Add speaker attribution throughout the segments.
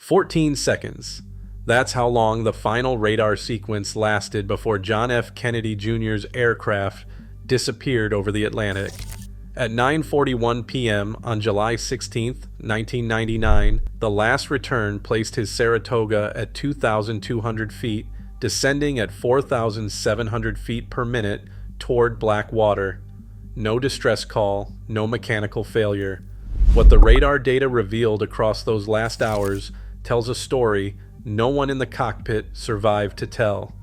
Speaker 1: 14 seconds. That's how long the final radar sequence lasted before John F. Kennedy Jr.'s aircraft disappeared over the Atlantic. At 9:41 p.m. on July 16, 1999, the last return placed his Saratoga at 2,200 feet, descending at 4,700 feet per minute toward Blackwater. No distress call, no mechanical failure. What the radar data revealed across those last hours tells a story no one in the cockpit survived to tell.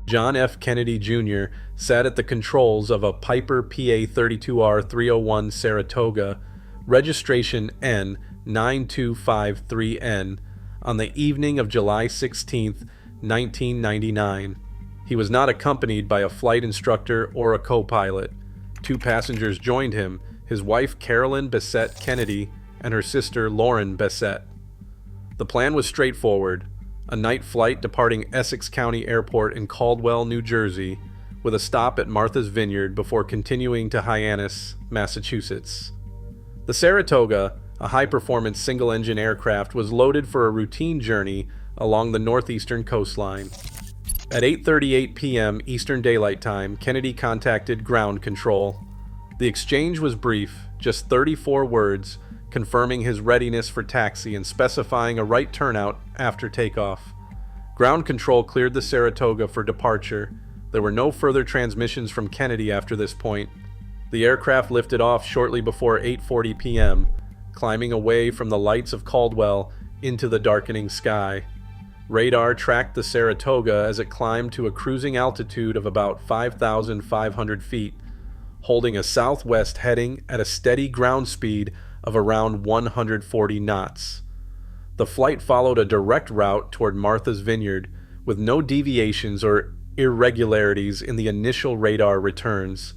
Speaker 1: John F. Kennedy Jr. sat at the controls of a Piper PA-32R-301 Saratoga, registration N9253N, on the evening of July 16, 1999. He was not accompanied by a flight instructor or a co-pilot. Two passengers joined him, his wife Carolyn Bessette Kennedy and her sister Lauren Bessette. The plan was straightforward: a night flight departing Essex County Airport in Caldwell, New Jersey, with a stop at Martha's Vineyard before continuing to Hyannis, Massachusetts. The Saratoga, a high-performance single-engine aircraft, was loaded for a routine journey along the northeastern coastline. At 8:38 p.m. Eastern Daylight Time, Kennedy contacted ground control. The exchange was brief, just 34 words, confirming his readiness for taxi and specifying a right turnout after takeoff. Ground control cleared the Saratoga for departure. There were no further transmissions from Kennedy after this point. The aircraft lifted off shortly before 8:40 p.m., climbing away from the lights of Caldwell into the darkening sky. Radar tracked the Saratoga as it climbed to a cruising altitude of about 5,500 feet, holding a southwest heading at a steady ground speed of around 140 knots. The flight followed a direct route toward Martha's Vineyard, with no deviations or irregularities in the initial radar returns.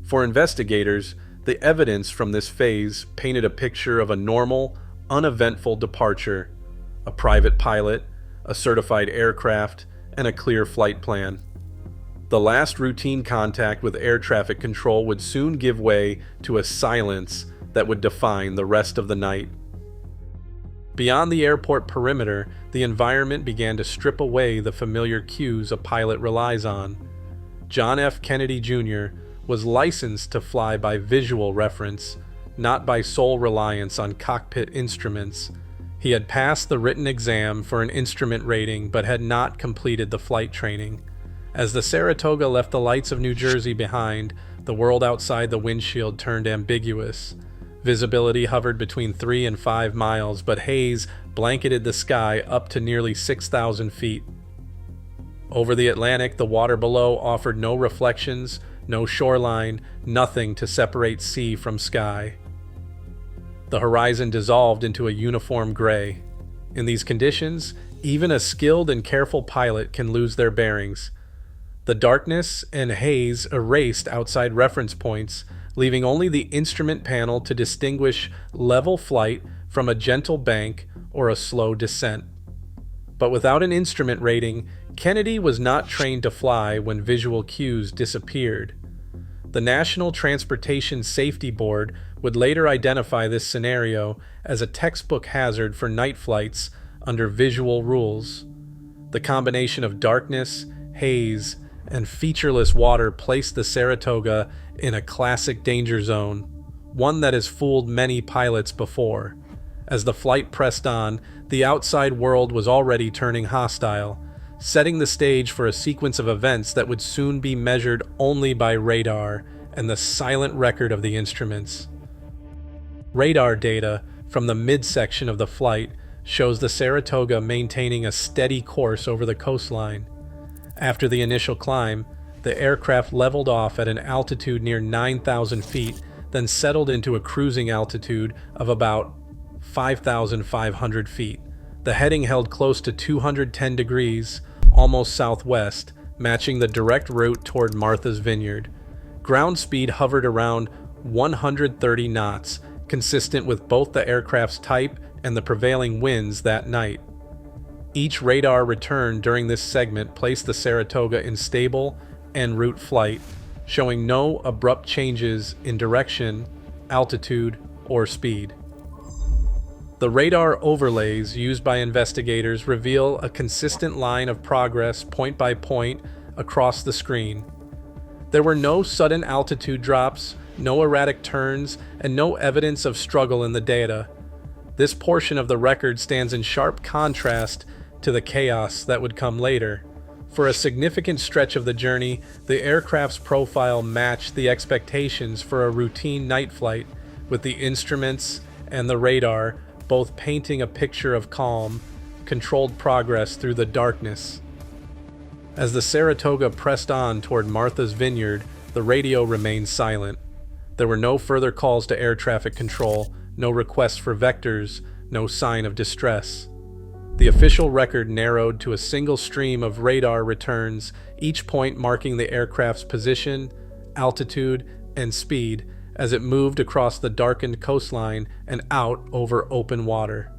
Speaker 1: For investigators, the evidence from this phase painted a picture of a normal, uneventful departure: a private pilot, a certified aircraft, and a clear flight plan. The last routine contact with air traffic control would soon give way to a silence that would define the rest of the night. Beyond the airport perimeter, the environment began to strip away the familiar cues a pilot relies on. John F. Kennedy Jr. was licensed to fly by visual reference, not by sole reliance on cockpit instruments. He had passed the written exam for an instrument rating but had not completed the flight training. As the Saratoga left the lights of New Jersey behind, the world outside the windshield turned ambiguous. Visibility hovered between 3 and 5 miles, but haze blanketed the sky up to nearly 6,000 feet. Over the Atlantic, the water below offered no reflections, no shoreline, nothing to separate sea from sky. The horizon dissolved into a uniform gray. In these conditions, even a skilled and careful pilot can lose their bearings. The darkness and haze erased outside reference points, leaving only the instrument panel to distinguish level flight from a gentle bank or a slow descent. But without an instrument rating, Kennedy was not trained to fly when visual cues disappeared. The National Transportation Safety Board would later identify this scenario as a textbook hazard for night flights under visual rules. The combination of darkness, haze, and featureless water placed the Saratoga in a classic danger zone, one that has fooled many pilots before. As the flight pressed on, the outside world was already turning hostile, setting the stage for a sequence of events that would soon be measured only by radar and the silent record of the instruments. Radar data from the midsection of the flight shows the Saratoga maintaining a steady course over the coastline. After the initial climb, the aircraft leveled off at an altitude near 9,000 feet, then settled into a cruising altitude of about 5,500 feet. The heading held close to 210 degrees, almost southwest, matching the direct route toward Martha's Vineyard. Ground speed hovered around 130 knots, consistent with both the aircraft's type and the prevailing winds that night. Each radar return during this segment placed the Saratoga in stable en route flight, showing no abrupt changes in direction, altitude, or speed. The radar overlays used by investigators reveal a consistent line of progress point by point across the screen. There were no sudden altitude drops, no erratic turns, and no evidence of struggle in the data. This portion of the record stands in sharp contrast to the chaos that would come later. For a significant stretch of the journey, the aircraft's profile matched the expectations for a routine night flight, with the instruments and the radar both painting a picture of calm, controlled progress through the darkness. As the Saratoga pressed on toward Martha's Vineyard, the radio remained silent. There were no further calls to air traffic control, no requests for vectors, no sign of distress. The official record narrowed to a single stream of radar returns, each point marking the aircraft's position, altitude, and speed as it moved across the darkened coastline and out over open water.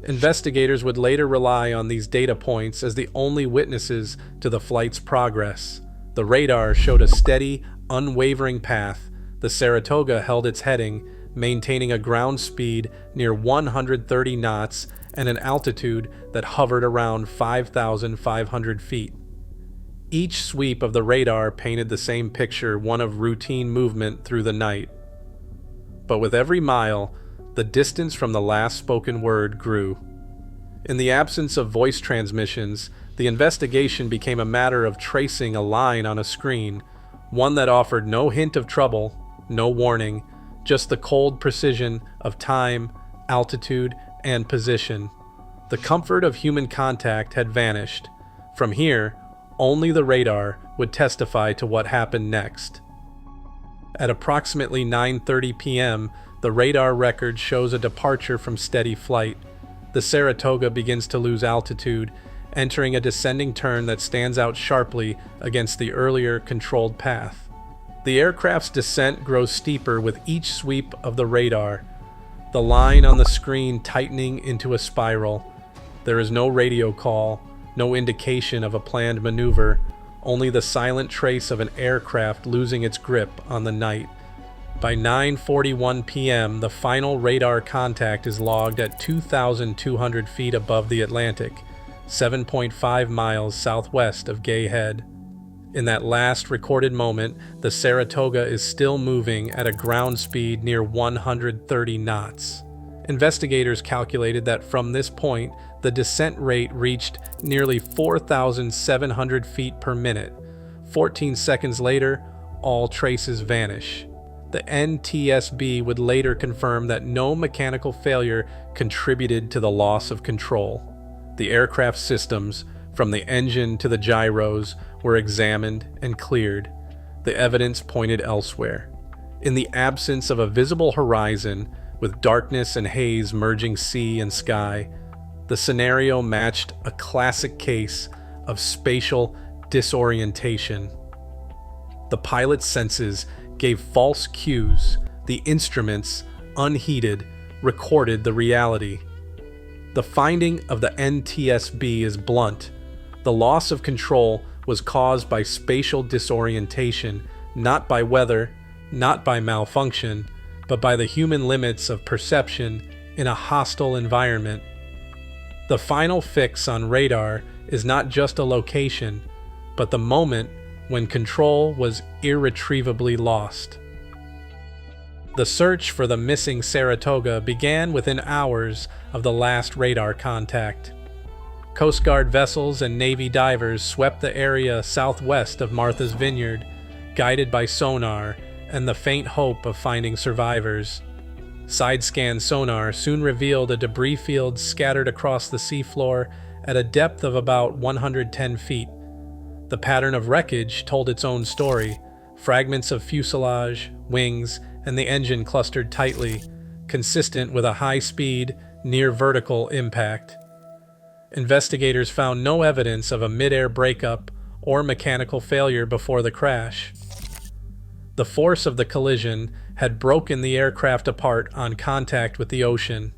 Speaker 1: Investigators would later rely on these data points as the only witnesses to the flight's progress. The radar showed a steady, unwavering path. The Saratoga held its heading, maintaining a ground speed near 130 knots and an altitude that hovered around 5,500 feet. Each sweep of the radar painted the same picture, one of routine movement through the night. But with every mile, the distance from the last spoken word grew. In the absence of voice transmissions, the investigation became a matter of tracing a line on a screen, one that offered no hint of trouble, no warning, just the cold precision of time, altitude, and position. The comfort of human contact had vanished. From here, only the radar would testify to what happened next. At approximately 9:30 p.m., the radar record shows a departure from steady flight. The Saratoga begins to lose altitude, entering a descending turn that stands out sharply against the earlier controlled path. The aircraft's descent grows steeper with each sweep of the radar, the line on the screen tightening into a spiral. There is no radio call, no indication of a planned maneuver, only the silent trace of an aircraft losing its grip on the night. By 9:41 p.m., the final radar contact is logged at 2,200 feet above the Atlantic, 7.5 miles southwest of Gay Head. In that last recorded moment, the Saratoga is still moving at a ground speed near 130 knots. Investigators calculated that from this point, the descent rate reached nearly 4,700 feet per minute. 14 seconds later, all traces vanish. The NTSB would later confirm that no mechanical failure contributed to the loss of control. The aircraft systems, from the engine to the gyros, were examined and cleared. The evidence pointed elsewhere. In the absence of a visible horizon, with darkness and haze merging sea and sky, the scenario matched a classic case of spatial disorientation. The pilot's senses gave false cues. The instruments, unheeded, recorded the reality. The finding of the NTSB is blunt. The loss of control was caused by spatial disorientation, not by weather, not by malfunction, but by the human limits of perception in a hostile environment. The final fix on radar is not just a location, but the moment when control was irretrievably lost. The search for the missing Saratoga began within hours of the last radar contact. Coast Guard vessels and Navy divers swept the area southwest of Martha's Vineyard, guided by sonar and the faint hope of finding survivors. Side-scan sonar soon revealed a debris field scattered across the seafloor at a depth of about 110 feet. The pattern of wreckage told its own story. Fragments of fuselage, wings, and the engine clustered tightly, consistent with a high-speed, near-vertical impact. Investigators found no evidence of a mid-air breakup or mechanical failure before the crash. The force of the collision had broken the aircraft apart on contact with the ocean.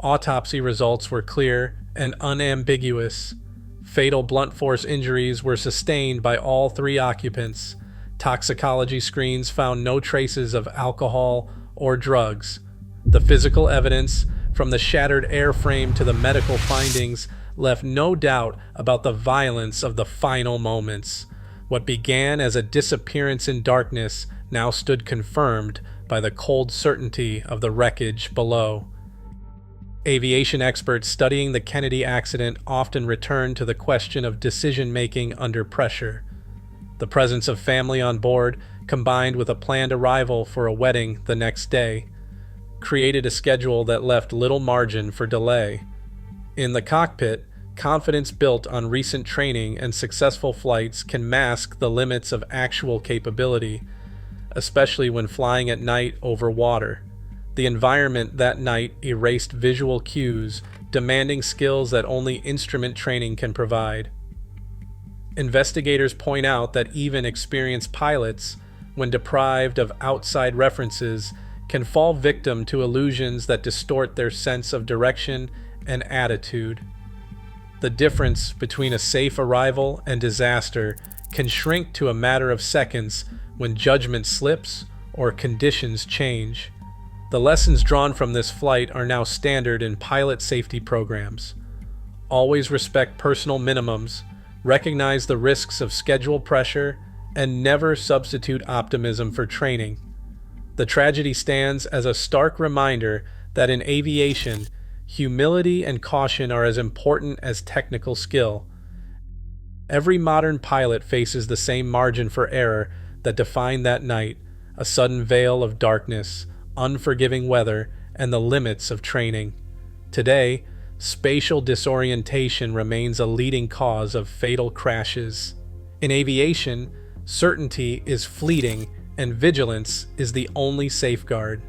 Speaker 1: Autopsy results were clear and unambiguous. Fatal blunt force injuries were sustained by all three occupants. Toxicology screens found no traces of alcohol or drugs. The physical evidence from the shattered airframe to the medical findings, left no doubt about the violence of the final moments. What began as a disappearance in darkness now stood confirmed by the cold certainty of the wreckage below. Aviation experts studying the Kennedy accident often return to the question of decision-making under pressure. The presence of family on board, combined with a planned arrival for a wedding the next day, created a schedule that left little margin for delay. In the cockpit, confidence built on recent training and successful flights can mask the limits of actual capability, especially when flying at night over water. The environment that night erased visual cues, demanding skills that only instrument training can provide. Investigators point out that even experienced pilots, when deprived of outside references, can fall victim to illusions that distort their sense of direction and attitude. The difference between a safe arrival and disaster can shrink to a matter of seconds when judgment slips or conditions change. The lessons drawn from this flight are now standard in pilot safety programs. Always respect personal minimums, recognize the risks of schedule pressure, and never substitute optimism for training. The tragedy stands as a stark reminder that in aviation, humility and caution are as important as technical skill. Every modern pilot faces the same margin for error that defined that night: a sudden veil of darkness, unforgiving weather, and the limits of training. Today, spatial disorientation remains a leading cause of fatal crashes. In aviation, certainty is fleeting, and vigilance is the only safeguard.